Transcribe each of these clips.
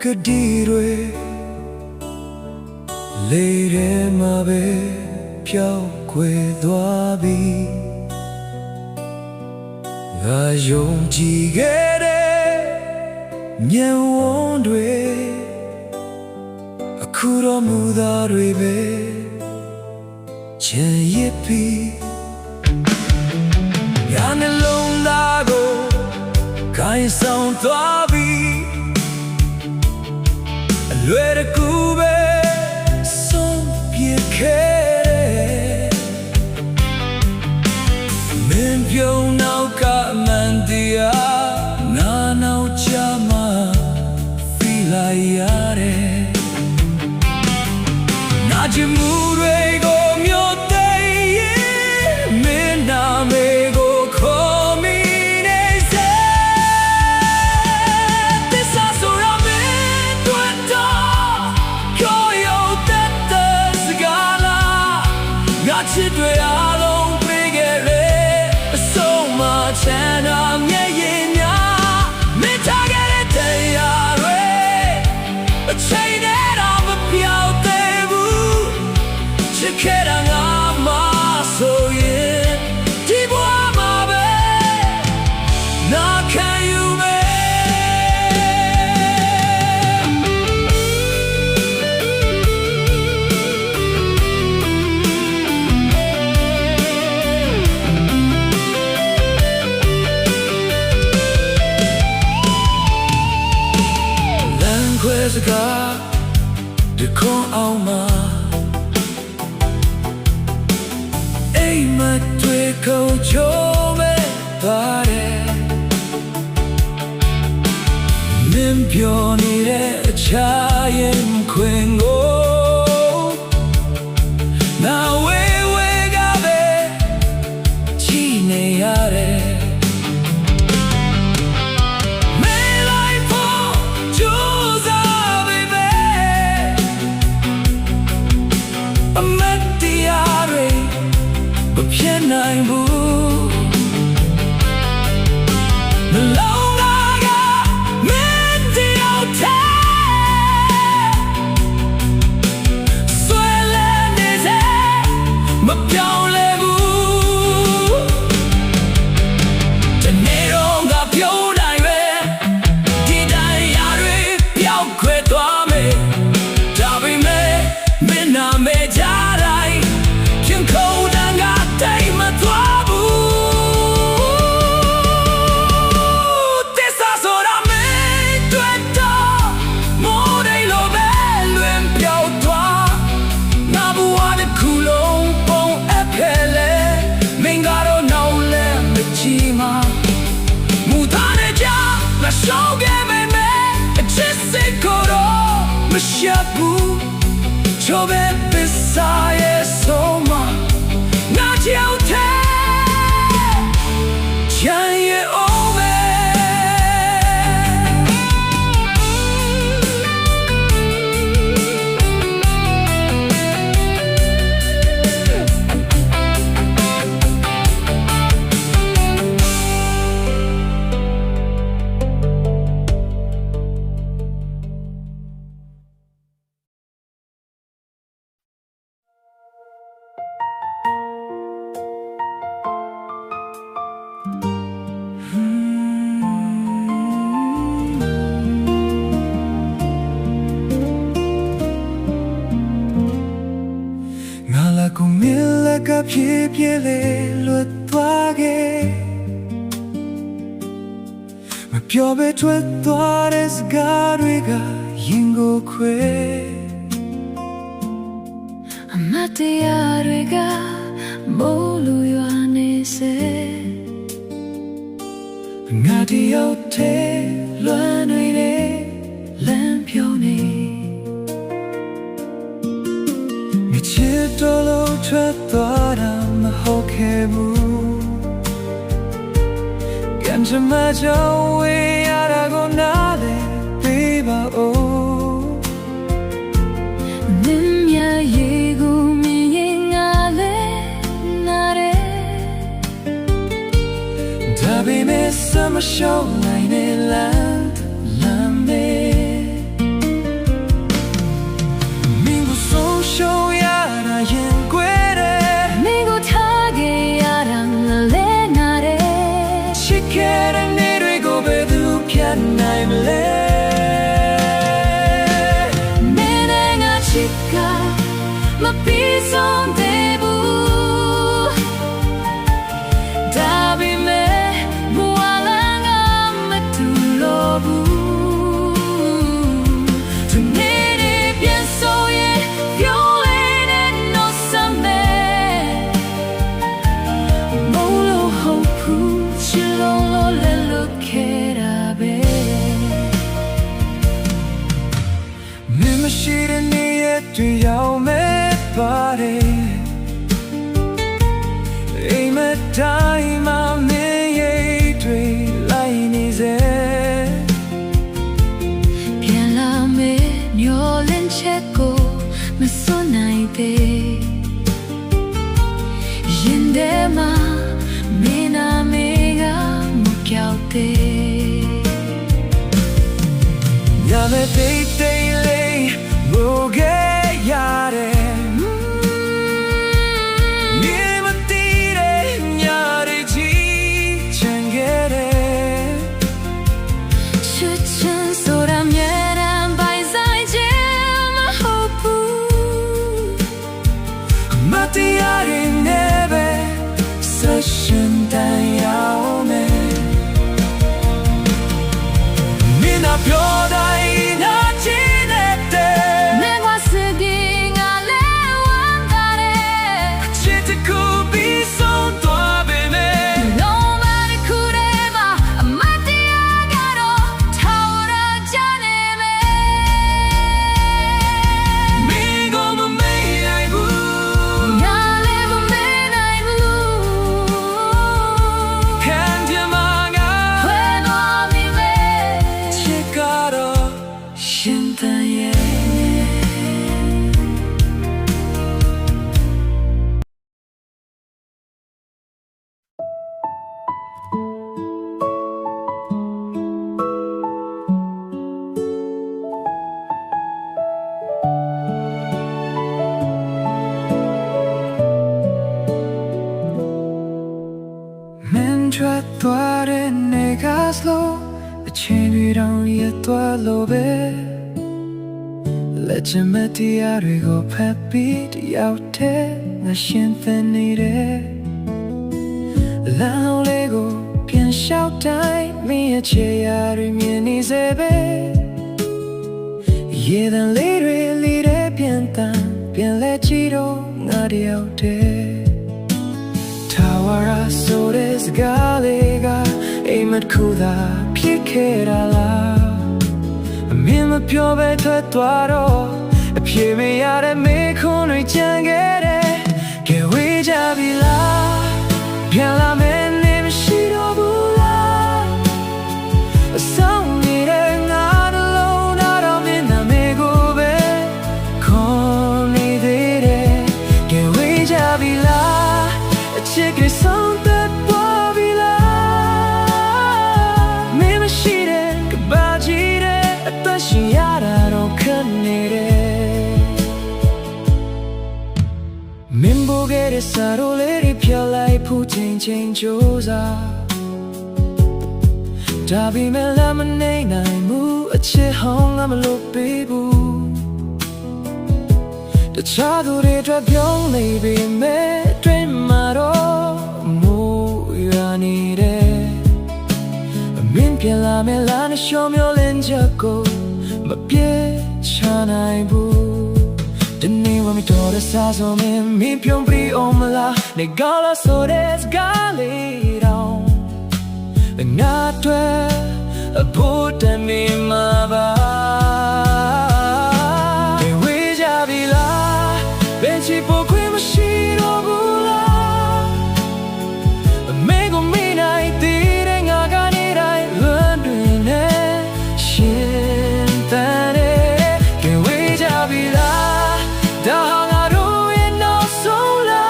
Kadire Lere mabe Piao kwe dwabi Ga yong ji gere Nyen wondwe Akuro muda rebe Chen yipi Yane long dago Kain sound dwabi Luere kube Son pie kere Min pyo nao ka mandia Na nao chama Fila yare Na jimure go myote ye Min na me go komi ne se Tisa sura min tueta Koyo tete sigala Nga chidwe along pigere So much and I'm yeyinya Min tagare te yare A chain it up a piao tebu Chikera nga maso ye Tibo amabe Na can you me Language De con alma Ei ma tue ko chome pare Min pyo ni de chayen kwengo Na we ga be chi ne yare Nine boo The long laga Menti ote Swele nise Ma piao le boo Tenero nga piao dai we Di dai yare piao kwe toa me Tabi me Minna me jarai Kim koda nga Day ma tuabu Tesa sora me tueta Mo dei lo bello en piao tua Na bua de kulong pong epele Mingaro naule me chima Mutane ja la shoge me me Chisse koro me shabu Chobe pisaye soma Chiao te Chanye ome Ka pie pie le luat toa ge Ma pio be tuat toa des garwega yingo kwe Amate yarwega bolu yoane se Ngati yau te luan uire lam pio ne Chitolo trattora ma hokebu Ganja ma jawe aragonale beba o Nimya yegu mi yingale nare Dabi me sama show line land lambe မပြီးဆုံးသေးဘူးဒါပေမဲ့ဘဝလမ်းကမတူလို့ဘူးဒီနေ့တွေပြန်ဆိုရင်ပြောလေးနဲ့နှုတ်ဆက်မယ်မို့လို့ဟုတ်ဘူးချစ်လို့လည်းလို့ခဲ့တာပဲမင်းမရှိတဲ့နေ့ရက်တွေရောက်မယ်ပါတယ်အိမ်မတိုင်းမှာမင်းရဲ့တွေလိုက်နေစေပြန်လာမယ်ညှော်လင့်ချက်ကိုမစွန့်နိုင်သေးရင်ထဲမှာမင်းနာမည်ကမပြောက်သေးညမဲ့တိတ်တိတ်လေးမိုးခဲ့ရတယ်တရားတွေနဲ့ပဲဆက်ရှင်တန်ရောက်မယ်မင်းနာပြောတိုင်းနာချင်တဲ့မင်းကစပြီးငါလဲဝမ်းသာတယ်ချစ်တကူပြီးဆုံးသွားပေမဲ့ Nobody could ever အမတရားကတော့ထောက်ရကြနေမယ်မင်းကမမေ့နိုင်ဘူးထွက်သွားတဲ့နေကစလို့အချင်းတွေတောင်ရသွားလို့ပဲလက်ချင်မတရားတွေကိုဖတ်ပြီးတယောက်တည်းငါရှင်သန်နေတယ်လမ်းလေးကိုပြန်လျှောက်တိုင်းမင်းရဲ့ချေရာတွေမြင်နေစေပဲရေတံလေးတွေလီတဲ့ပြန်တန်ပြန်လဲကြည့်တော့ငါတယောက်တည်းTawara so des galega ai mat khu da phit khe da la amin ma phyo be thwat twa do a phie me ya de me khun lwi chan ke de ke we ja bi la pyan la me ni ma shi do bu la a song ni de nga de lo na do min na me go be khon ni de de ke we ja bi la Check it song that Bobila Mima shire kabajire atashi yara no kanere Mimbo gere saro leri pyalai putin chain joza Dabi me lamane nai mu ache hong am lo bebu The chadu re dra byong nei be me dream maro Min pia la me la na show me len jako ma pie chanai bu Dini wa mi to de sa so mi pyong pri om la ne gala so des gali down The nga twe a put me ma ba Ke we ja bi la ben chi po kwi ma shi do bu la me go mi nai ti de nga ga ni dai lun twin ne shin tan de ke we ja bi la da nga do in no so la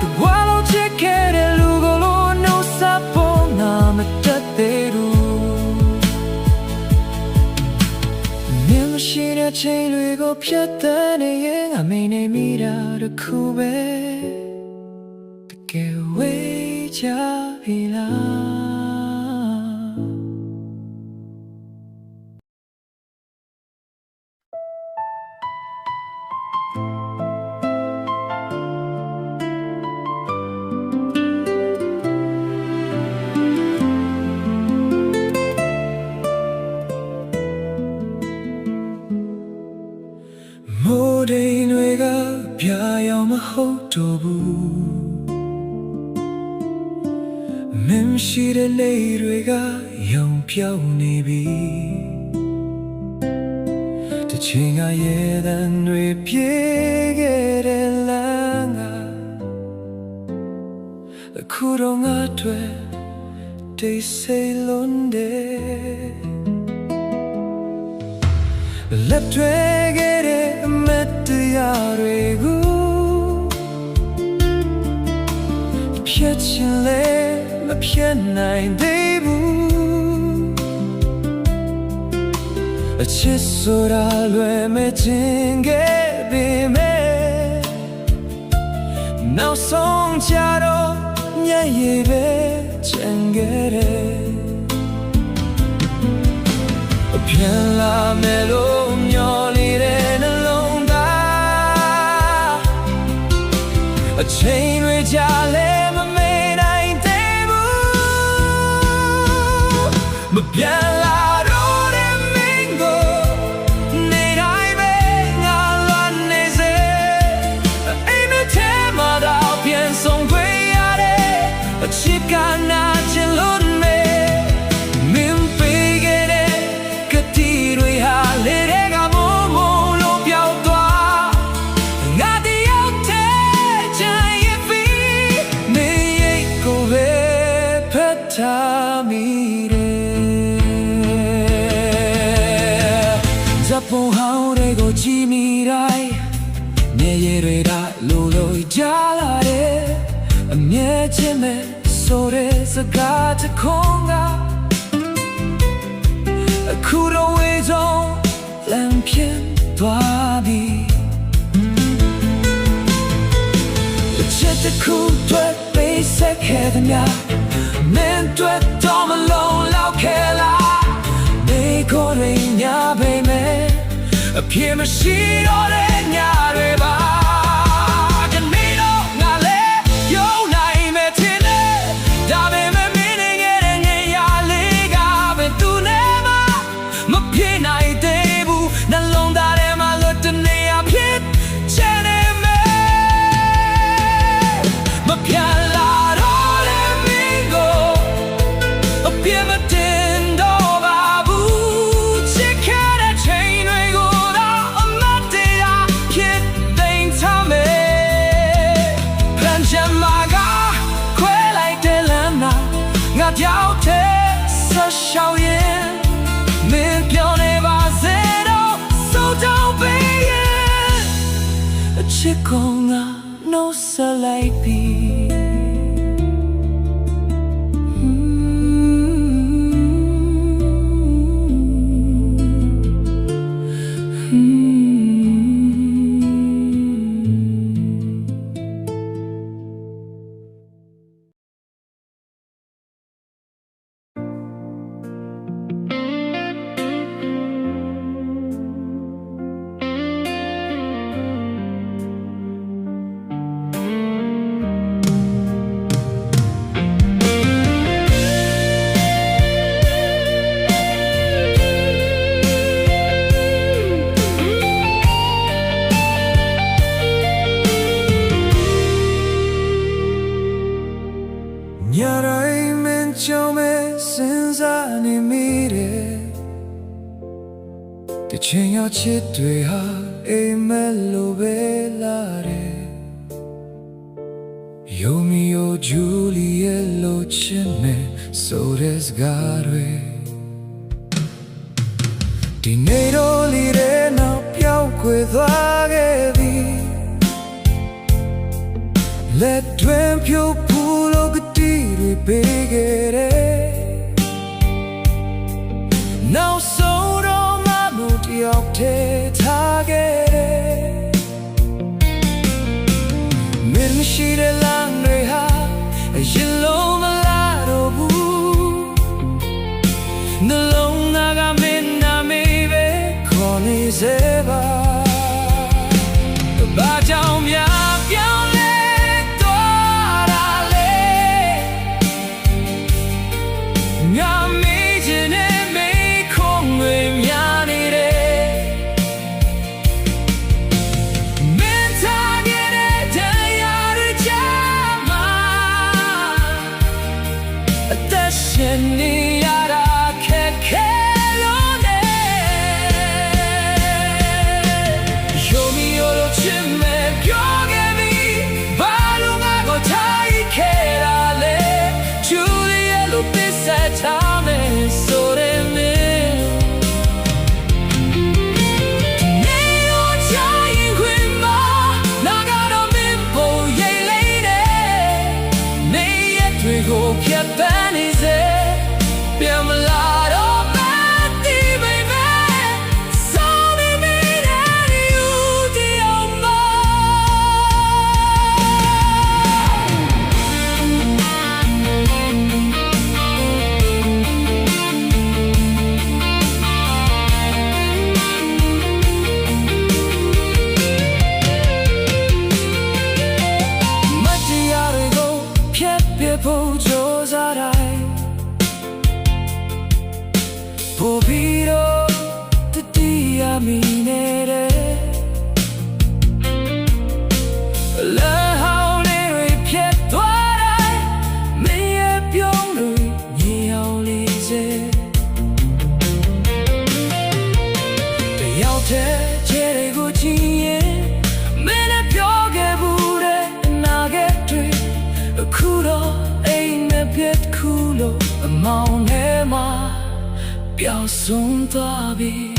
the wall of check de lu go lo no sa po na ma tat de ru me ma shi de chain lwi go phyat tan ne yin nga mai nei mi da de khu be Que huella vila ဒိန်တွေကပြာရောင်မဟုတ်တော့ဘူးမင်းရှိတဲ့လေတွေကယုံပြောင်းနေပြီတချင်ကရဲ့တန်တွေပြေခဲ့တဲ့လမ်းကအခုတော့ငါတွေ့တိတ်ဆိတ်လွန်တယ်လက်တွေ့ခဲ့တဲ့အမတ်တရားတွေကိုဖြတ်ချင်လေမဖြတ်နိုင်သေးဘူးအချစ်ဆိုတာလွယ်မဲ့ခြင်းခဲ့ပေမဲ့နောက်ဆုံးကြတော့မျက်ရည်ပဲချင်ခဲ့တယ်ပြန်လာမယ်လို့မျှော်နေတဲ့နှလုံးသားအချိန်တွေကြာလဲမမေ့နိုင်သေးဘူးမပြန်လာတော့တဲ့မင်းကိုနေတိုင်းပဲငါလွမ်းနေစေအိမ်မထဲမှာတော့ပြန်ဆုံးခွင့်ရတဲ့အချစ်ကနာချင်လို့ပုံဟောင်းတွေကိုကြည့်မိတိုင်းမျက်ရည်တွေဒါလိုလိုကြားလာတယ်အမြဲချင်းမဲ့ဆိုတဲ့စကားတစ်ခွန်းကအခုတော့ဝေဆုံးလမ်းပြသွားပြီချစ်တဲ့ခုတွေ့ပေးဆက်ခဲ့တဲ့များမင်းတွေ့တော့မလုံးလောက်ခဲ့လားနေကိုရင်းညာပေမဲ့အပြည့်မရှိတော့တဲ့ညတွေပါဒီနေ့တော့ငါလဲယုံနိုင်မယ်ထင်တယ်ဒါပေမဲ့မင်းနေခဲ့တဲ့ညရာလေးကပဲသူနဲ့မပြေနိုင်သေးဘူးနှလုံးသားထဲမှာလွတ်တဲ့နေရာဖြစ်ချင်နေမယ်မပြန်လာတော့တဲ့မင်းကိုအပြည့်မတင်တော့ပါဘူးချစ်ခဲ့တဲ့ချိန်တွေကိုပြောက်တဲ့ဆက်ရှောက်ရင်မင်းပြောနေပါစေတော့ဆိုတော့ဘေးရဲ့အချစ်ကိုငါနှုတ်ဆက်လိုက်ပြီညတိုင်းမင်းကြောင့်ပဲစဉ်းစားနေမိတယ်တချင်ရောက်ချစ်တွေဟာအိမ်မက်လိုပဲလာတယ်ယိုမီယိုဂျူလီရဲ့လိုချင်နဲ့ဆိုတဲ့စကားတွေဒီနေ့တော့လီတဲ့နောက်ပြောင်းခွေသွားခဲ့ပြီလက်တွင်ဖြိုးဖူးလို့ကတိတွေပေးခဲ့တယ်နောက်ဆုံးတော့မမှုတယောက်တည်းထားခဲ့တယ်မင်းမရှိတဲ့လမ်းတွေဟာအရင်လုံးမလာတော့ဘူးနှလုံးသားကမင်းနာမေးပဲခေါ်နေစေပါဘာကြောင့်များပြောင်းလဲငါမေးချင်တဲ့မေးခွန်းတွေများနေတယ် ချစ်မဲ့ပြောခဲ့ပြီဘာလို့ငါကိုထားခဲ့တာလဲချူရရဲ့လို့ပစ်ဆက်ထားမယ်ဆိုရင်မင်းနေရောချင်ခွင့်မနာကတော့မင်းပေါ်ရေးလေးတယ်နေရတွေကိုဖြတ်ပန်းနေစေပြန်မလာတော့မသိမိမဲ့စောနေမိတဲ့ယူဒီအောင်မဖို့ကြိုးစားတိုင်းပို့ပြီးတော့တတိယမီနေတဲ့လဲဟောင်းလေးတွေဖြစ်သွားတိုင်းမင်းရဲ့ပြုံးလို့ညင်အောင်လေးစေတယောက်တည်းခြေတွေကိုချီရင်မင်းနဲ့ပြောခဲ့ဘူးတဲ့အနာဂတ်တွေအခုတော့ပြတ်ခုလို့အမောင်ထဲမှာပျောက်ဆုံးသွားပြီ